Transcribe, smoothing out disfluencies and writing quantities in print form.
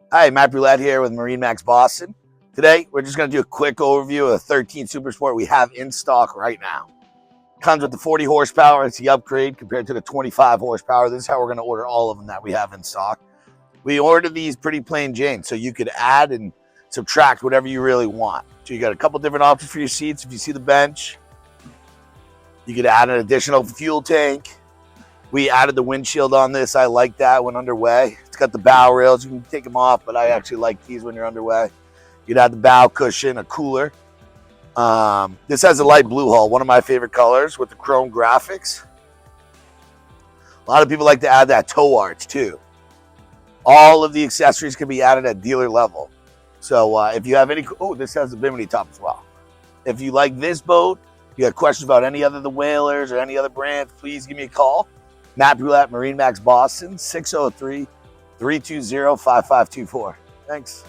Hi, Matt Brulette here with MarineMax Boston. Today, we're just going to do a quick overview of the 13 Super Sport we have in stock right now. Comes with the 40 horsepower. It's the upgrade compared to the 25 horsepower. This is how we're going to order all of them that we have in stock. We ordered these pretty plain Jane, so you could add and subtract whatever you really want. So you got a couple different options for your seats. If you see the bench, you could add an additional fuel tank. We added the windshield on this. I like that when underway. It's got the bow rails. You can take them off, but I actually like these when you're underway. You'd add the bow cushion, a cooler. This has a light blue hull, one of my favorite colors with the chrome graphics. A lot of people like to add that tow arch too. All of the accessories can be added at dealer level. So if you have any, this has a bimini top as well. If you like this boat, you got questions about any other of the whalers or any other brands, please give me a call. Matt Brulette, MarineMax Boston, 603-320-5524. Thanks.